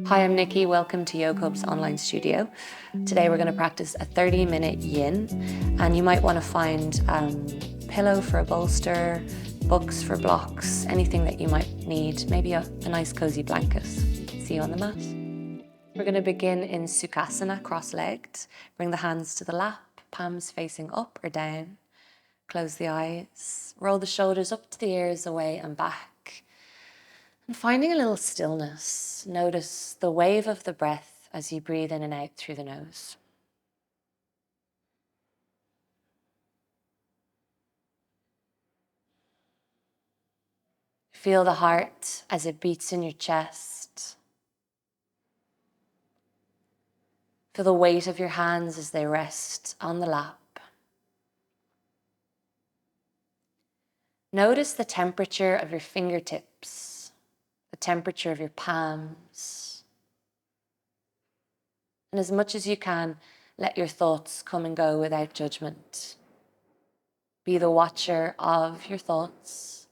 Hi, I'm Nicky. Welcome to YoCub's online studio. Today we're going to practice a 30-minute yin, and you might want to find pillow for a bolster, books for blocks, anything that you might need, maybe a nice cozy blanket. See you on the mat. We're going to begin in Sukhasana, cross-legged. Bring the hands to the lap, palms facing up or down. Close the eyes, roll the shoulders up to the ears, away and back. And finding a little stillness, notice the wave of the breath as you breathe in and out through the nose. Feel the heart as it beats in your chest. Feel the weight of your hands as they rest on the lap. Notice the temperature of your fingertips, the temperature of your palms. And as much as you can, let your thoughts come and go without judgment. Be the watcher of your thoughts.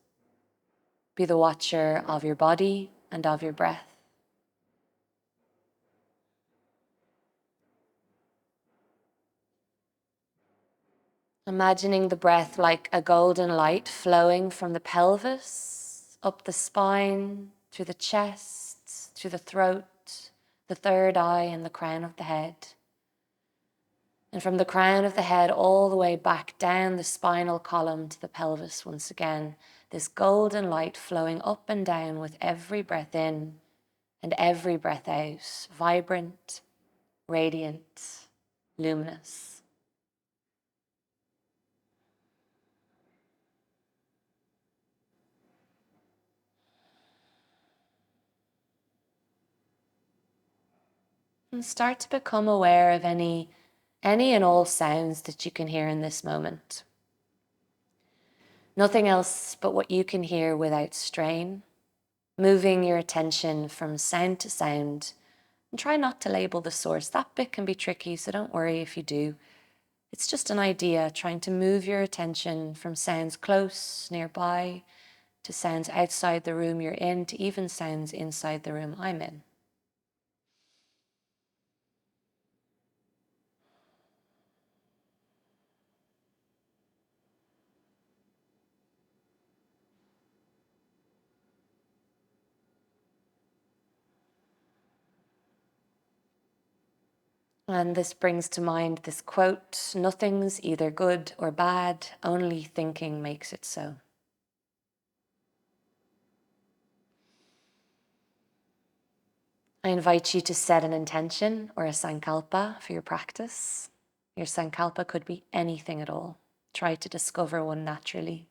Be the watcher of your body and of your breath. Imagining the breath like a golden light flowing from the pelvis, up the spine, through the chest, through the throat, the third eye and the crown of the head. And from the crown of the head all the way back down the spinal column to the pelvis once again, this golden light flowing up and down with every breath in and every breath out, vibrant, radiant, luminous. And start to become aware of any and all sounds that you can hear in this moment. Nothing else but what you can hear without strain, moving your attention from sound to sound, and try not to label the source. That bit can be tricky, so don't worry if you do. It's just an idea, trying to move your attention from sounds close, nearby, to sounds outside the room you're in, to even sounds inside the room I'm in. And this brings to mind this quote, "Nothing's either good or bad, only thinking makes it so." I invite you to set an intention or a sankalpa for your practice. Your sankalpa could be anything at all. Try to discover one naturally.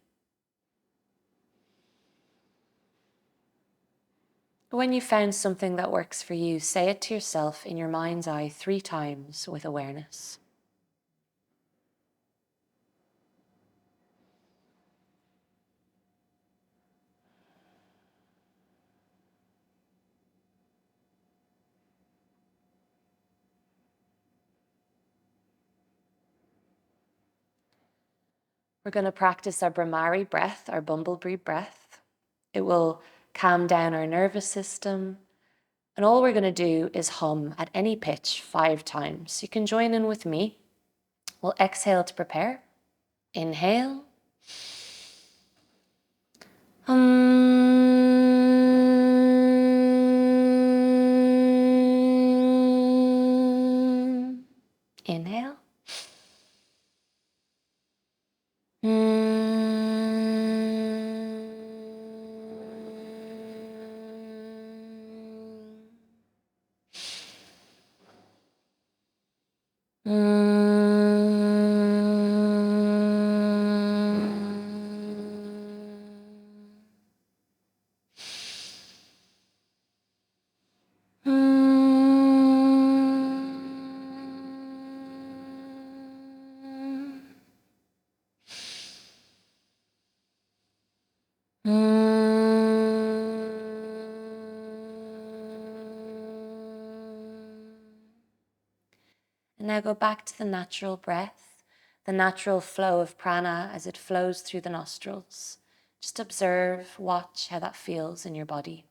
When you found something that works for you, say it to yourself in your mind's eye 3 times with awareness. We're going to practice our Brahmari breath, our bumblebee breath. It will calm down our nervous system. And all we're going to do is hum at any pitch 5 times. You can join in with me. We'll exhale to prepare. Inhale. Inhale. And now go back to the natural breath, the natural flow of prana as it flows through the nostrils. Just observe, watch how that feels in your body.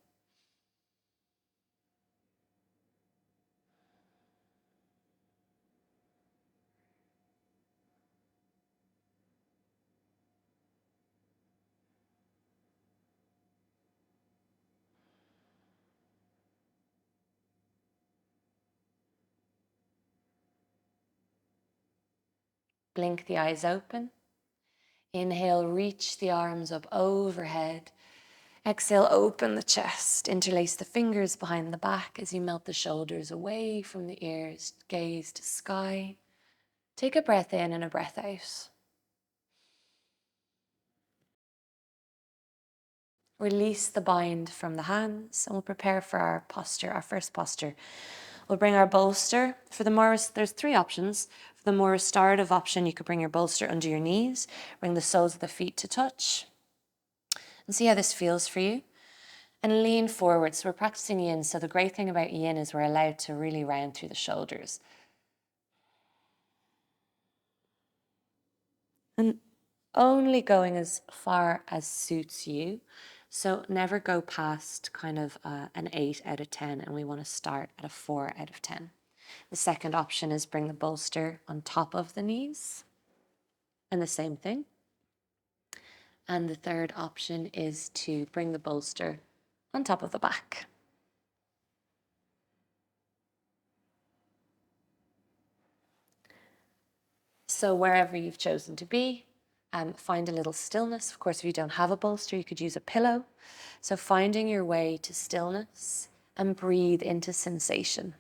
Blink the eyes open. Inhale, reach the arms up overhead. Exhale, open the chest. Interlace the fingers behind the back as you melt the shoulders away from the ears. Gaze to sky. Take a breath in and a breath out. Release the bind from the hands and we'll prepare for our posture, our first posture. We'll bring our bolster. There's three options. For the more restorative option, you could bring your bolster under your knees, bring the soles of the feet to touch, and see how this feels for you. And lean forward. So we're practicing yin. So the great thing about yin is we're allowed to really round through the shoulders. And only going as far as suits you. So never go past kind of an 8 out of 10, and we want to start at a 4 out of 10. The second option is bring the bolster on top of the knees, and the same thing. And the third option is to bring the bolster on top of the back. So wherever you've chosen to be, find a little stillness. Of course, if you don't have a bolster, you could use a pillow. So finding your way to stillness and breathe into sensation.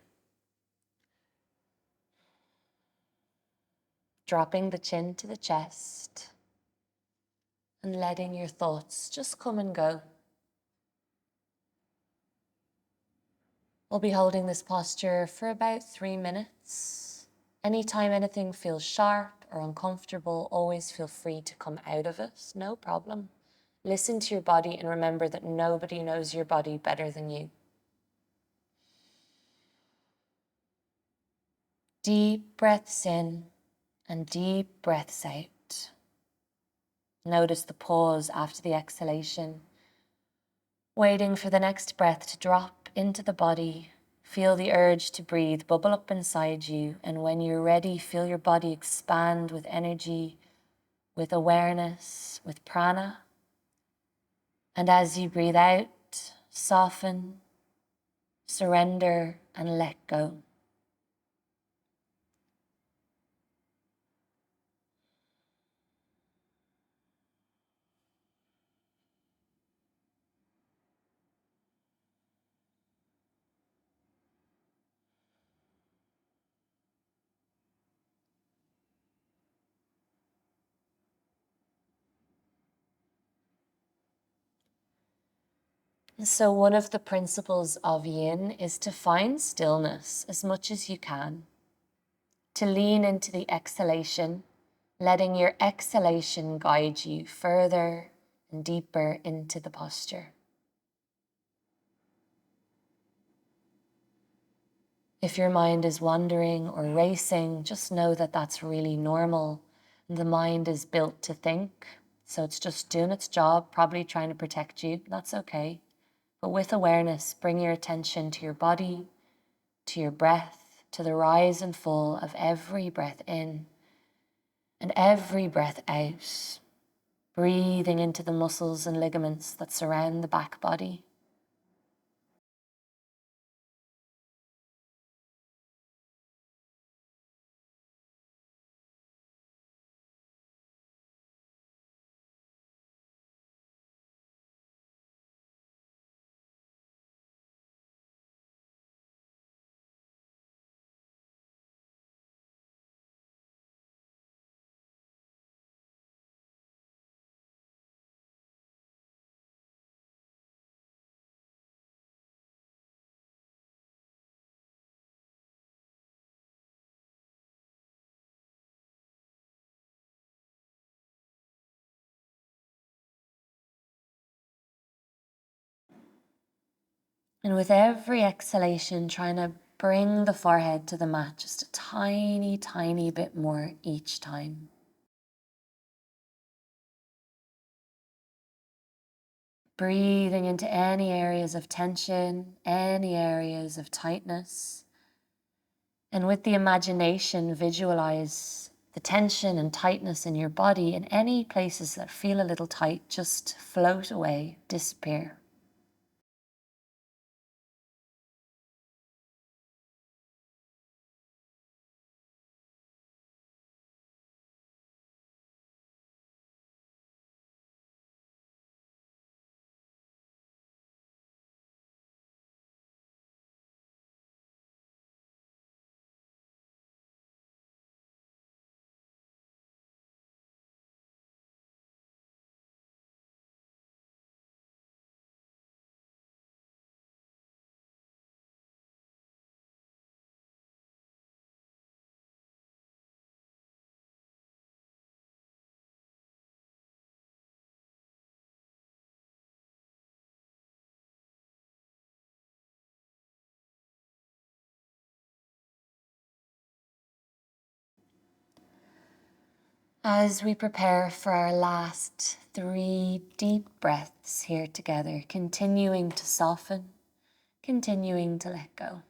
Dropping the chin to the chest and letting your thoughts just come and go. We'll be holding this posture for about 3 minutes. Anytime anything feels sharp or uncomfortable, always feel free to come out of it, no problem. Listen to your body and remember that nobody knows your body better than you. Deep breaths in and deep breaths out. Notice the pause after the exhalation, waiting for the next breath to drop into the body. Feel the urge to breathe bubble up inside you, and when you're ready, feel your body expand with energy, with awareness, with prana. And as you breathe out, soften, surrender, and let go. So one of the principles of yin is to find stillness as much as you can, to lean into the exhalation, letting your exhalation guide you further and deeper into the posture. If your mind is wandering or racing, just know that that's really normal. The mind is built to think, so it's just doing its job, probably trying to protect you. That's okay. But with awareness, bring your attention to your body, to your breath, to the rise and fall of every breath in and every breath out, breathing into the muscles and ligaments that surround the back body. And with every exhalation, trying to bring the forehead to the mat just a tiny, tiny bit more each time. Breathing into any areas of tension, any areas of tightness. And with the imagination, visualize the tension and tightness in your body, and any places that feel a little tight, just float away, disappear. As we prepare for our last 3 deep breaths here together, continuing to soften, continuing to let go.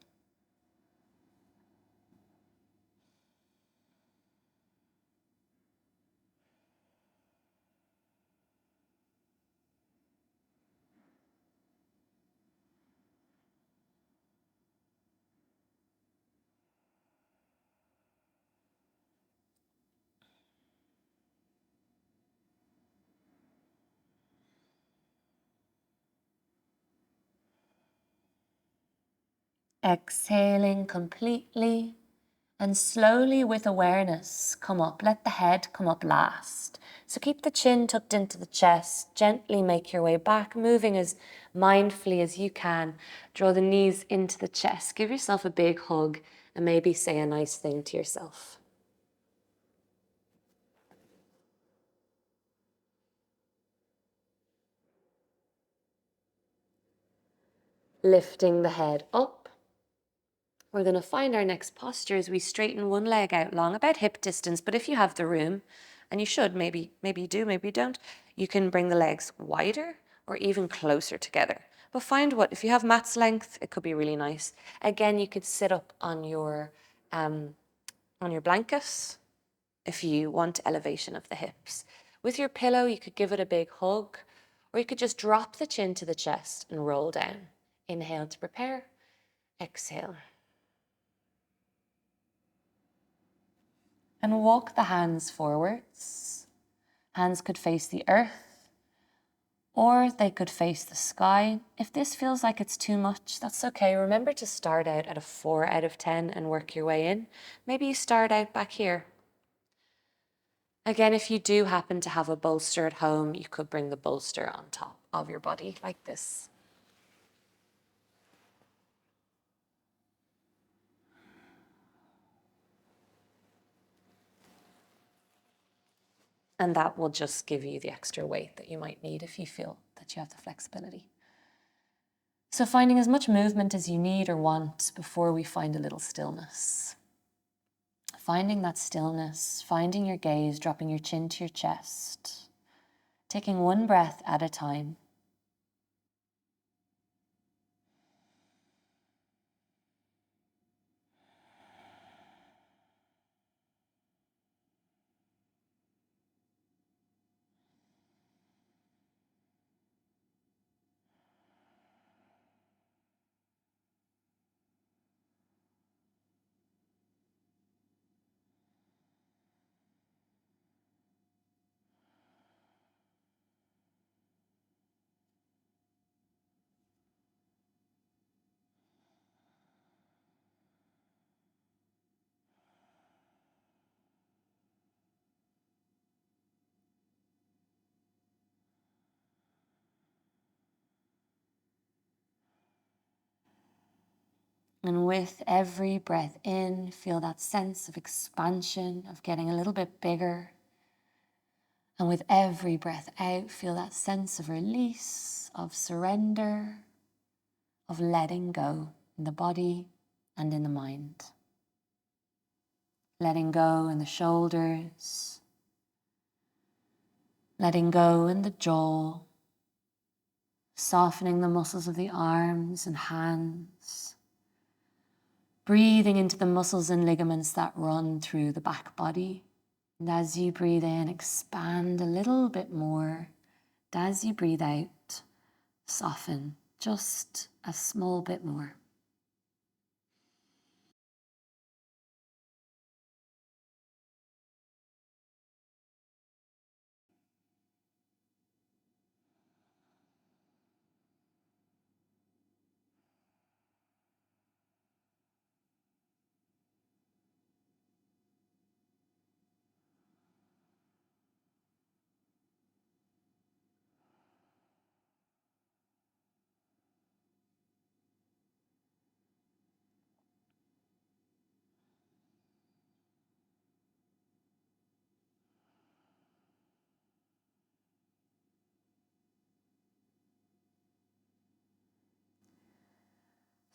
Exhaling completely and slowly with awareness come up. Let the head come up last. So keep the chin tucked into the chest. Gently make your way back, moving as mindfully as you can. Draw the knees into the chest. Give yourself a big hug and maybe say a nice thing to yourself. Lifting the head up. We're going to find our next posture as we straighten one leg out long, about hip distance, but if you have the room, and you should, maybe you do, maybe you don't, you can bring the legs wider or even closer together. But find what, if you have mat's length, it could be really nice. Again, you could sit up on your blanket if you want elevation of the hips. With your pillow, you could give it a big hug, or you could just drop the chin to the chest and roll down. Inhale to prepare, exhale. And walk the hands forwards. Hands could face the earth, or they could face the sky. If this feels like it's too much, that's okay. Remember to start out at a 4 out of 10 and work your way in. Maybe you start out back here. Again, if you do happen to have a bolster at home, you could bring the bolster on top of your body like this. And that will just give you the extra weight that you might need if you feel that you have the flexibility. So finding as much movement as you need or want before we find a little stillness. Finding that stillness, finding your gaze, dropping your chin to your chest, taking one breath at a time. And with every breath in, feel that sense of expansion, of getting a little bit bigger. And with every breath out, feel that sense of release, of surrender, of letting go in the body and in the mind. Letting go in the shoulders, letting go in the jaw, softening the muscles of the arms and hands, breathing into the muscles and ligaments that run through the back body. And as you breathe in, expand a little bit more. And as you breathe out, soften just a small bit more.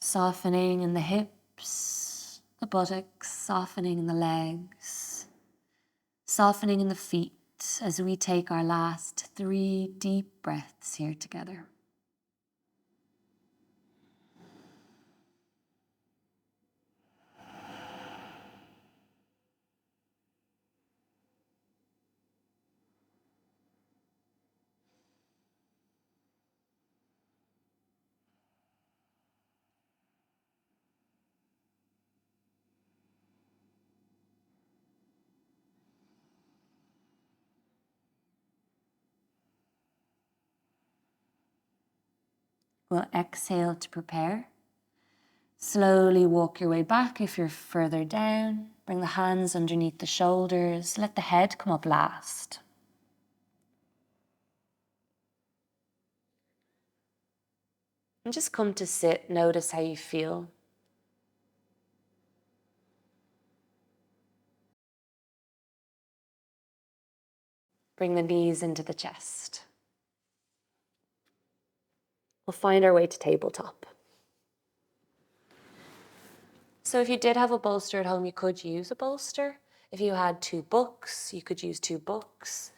Softening in the hips, the buttocks, softening in the legs, softening in the feet as we take our last 3 deep breaths here together. We'll exhale to prepare. Slowly walk your way back if you're further down. Bring the hands underneath the shoulders. Let the head come up last. And just come to sit. Notice how you feel. Bring the knees into the chest. We'll find our way to tabletop. So if you did have a bolster at home, you could use a bolster. If you had 2 books, you could use 2 books.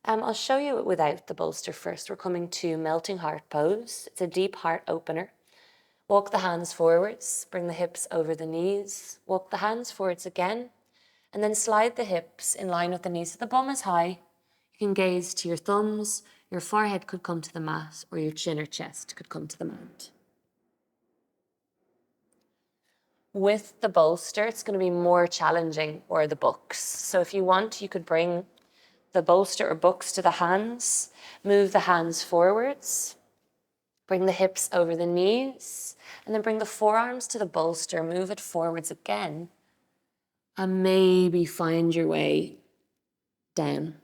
I'll show you it without the bolster first. We're coming to melting heart pose. It's a deep heart opener. Walk the hands forwards, bring the hips over the knees. Walk the hands forwards again, and then slide the hips in line with the knees so the bum is high. You can gaze to your thumbs. Your forehead could come to the mat, or your chin or chest could come to the mat. With the bolster, it's going to be more challenging, or the books. So if you want, you could bring the bolster or books to the hands, move the hands forwards, bring the hips over the knees, and then bring the forearms to the bolster, move it forwards again, and maybe find your way down.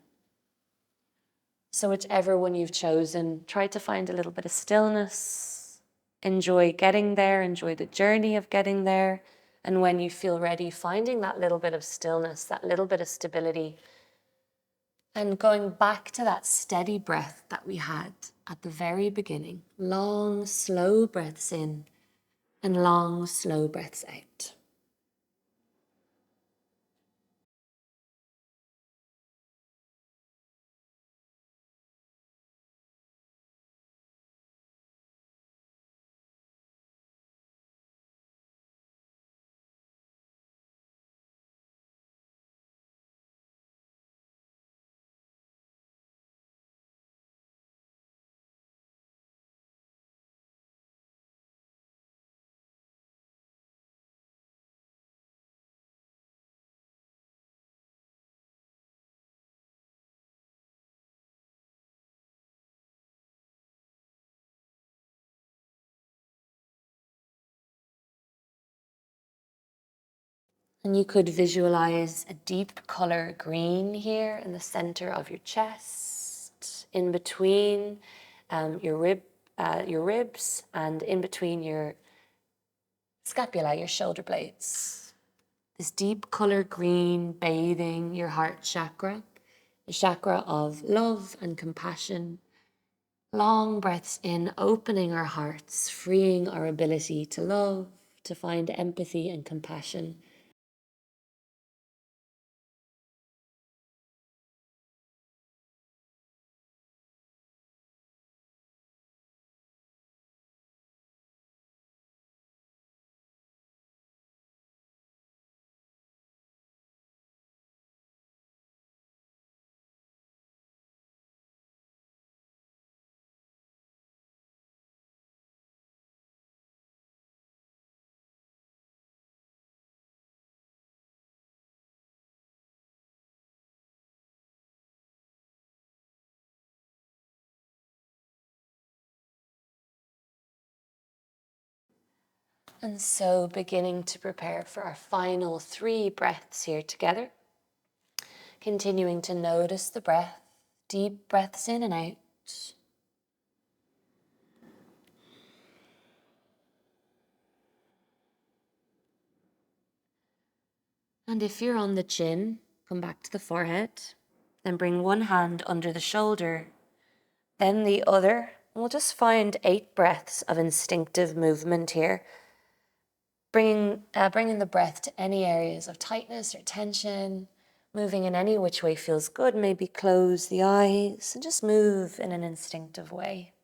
So whichever one you've chosen, try to find a little bit of stillness. Enjoy getting there, enjoy the journey of getting there. And when you feel ready, finding that little bit of stillness, that little bit of stability, and going back to that steady breath that we had at the very beginning. Long, slow breaths in and long, slow breaths out. And you could visualize a deep color green here in the center of your chest, in between your ribs, and in between your scapula, your shoulder blades. This deep color green bathing your heart chakra, the chakra of love and compassion. Long breaths in, opening our hearts, freeing our ability to love, to find empathy and compassion. And so beginning to prepare for our final 3 breaths here together. Continuing to notice the breath, deep breaths in and out. And if you're on the chin, come back to the forehead. Then bring one hand under the shoulder, then the other. And we'll just find 8 breaths of instinctive movement here. Bringing the breath to any areas of tightness or tension. Moving in any which way feels good. Maybe close the eyes and just move in an instinctive way.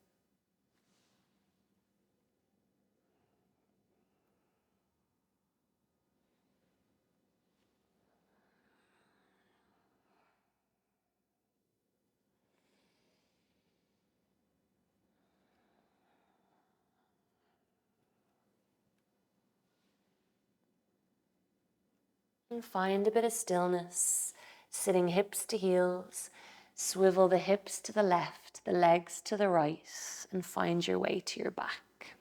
And find a bit of stillness, sitting hips to heels. Swivel the hips to the left, the legs to the right, and find your way to your back.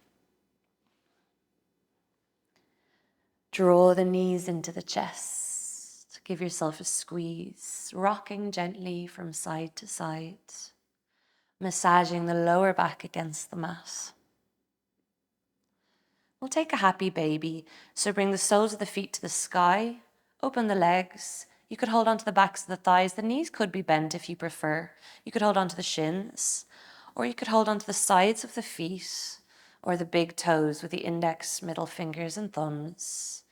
Draw the knees into the chest. Give yourself a squeeze, rocking gently from side to side, massaging the lower back against the mat. We'll take a happy baby. So bring the soles of the feet to the sky, open the legs. You could hold onto the backs of the thighs. The knees could be bent if you prefer. You could hold onto the shins, or you could hold onto the sides of the feet or the big toes with the index, middle fingers and thumbs.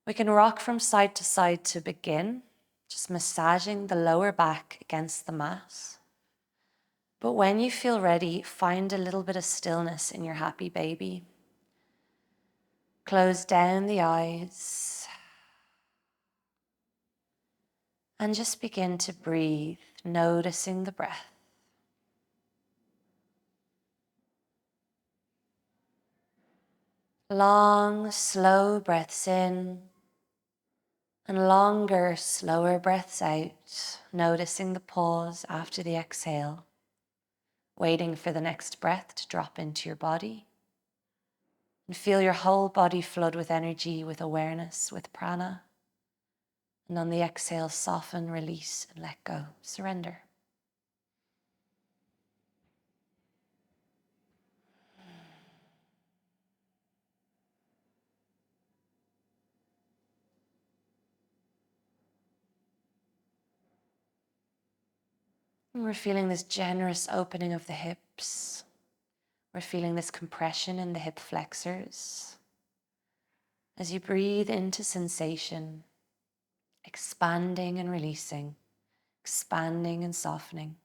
We can rock from side to side to begin, just massaging the lower back against the mat. But when you feel ready, find a little bit of stillness in your happy baby. Close down the eyes and just begin to breathe, noticing the breath. Long, slow breaths in and longer, slower breaths out, noticing the pause after the exhale, waiting for the next breath to drop into your body. And feel your whole body flood with energy, with awareness, with prana. And on the exhale, soften, release, and let go. Surrender. And we're feeling this generous opening of the hips. We're feeling this compression in the hip flexors. As you breathe into sensation, expanding and releasing, expanding and softening.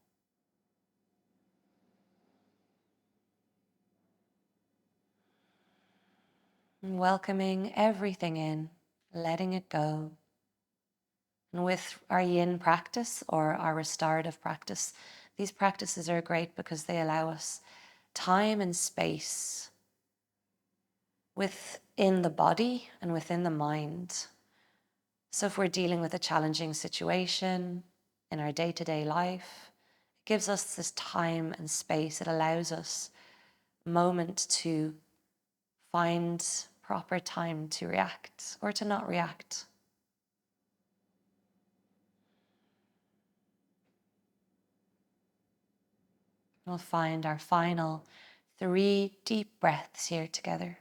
And welcoming everything in, letting it go. And with our yin practice or our restorative practice, these practices are great because they allow us time and space within the body and within the mind. So if we're dealing with a challenging situation in our day-to-day life, it gives us this time and space. It allows us a moment to find proper time to react or to not react. We'll find our final 3 deep breaths here together.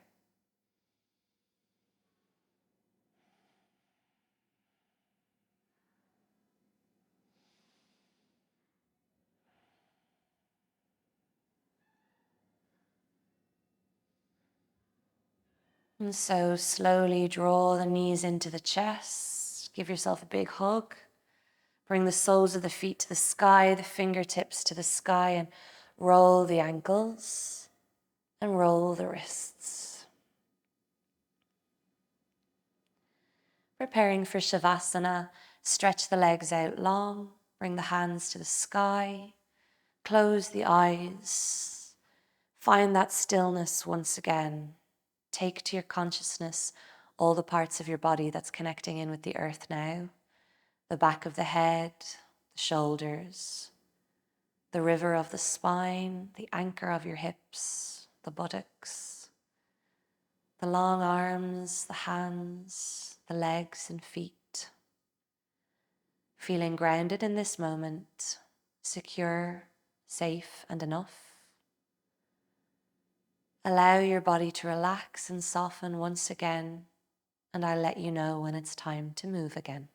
And so slowly draw the knees into the chest. Give yourself a big hug. Bring the soles of the feet to the sky, the fingertips to the sky, and roll the ankles and roll the wrists. Preparing for Shavasana, stretch the legs out long, bring the hands to the sky, close the eyes, find that stillness once again. Take to your consciousness all the parts of your body that's connecting in with the earth now. The back of the head, the shoulders, the river of the spine, the anchor of your hips, the buttocks, the long arms, the hands, the legs and feet. Feeling grounded in this moment, secure, safe and enough. Allow your body to relax and soften once again, and I'll let you know when it's time to move again.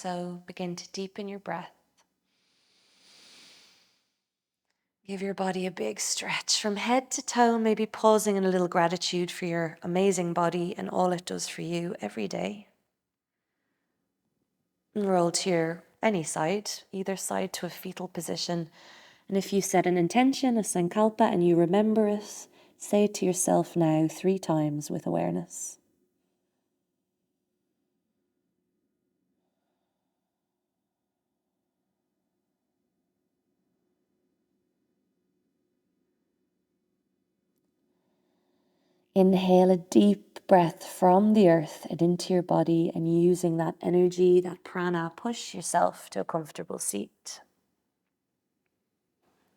So begin to deepen your breath. Give your body a big stretch from head to toe, maybe pausing in a little gratitude for your amazing body and all it does for you every day. And roll to any side, either side to a fetal position. And if you set an intention, a sankalpa, and you remember it, say it to yourself now 3 times with awareness. Inhale a deep breath from the earth and into your body, and using that energy, that prana, push yourself to a comfortable seat.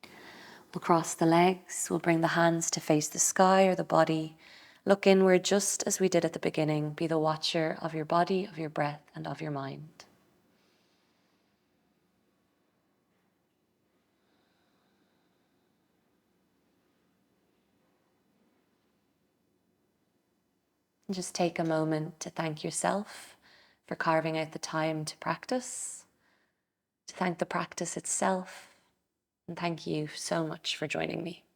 We'll cross the legs, we'll bring the hands to face the sky or the body. Look inward just as we did at the beginning. Be the watcher of your body, of your breath, and of your mind. And just take a moment to thank yourself for carving out the time to practice, to thank the practice itself, and thank you so much for joining me.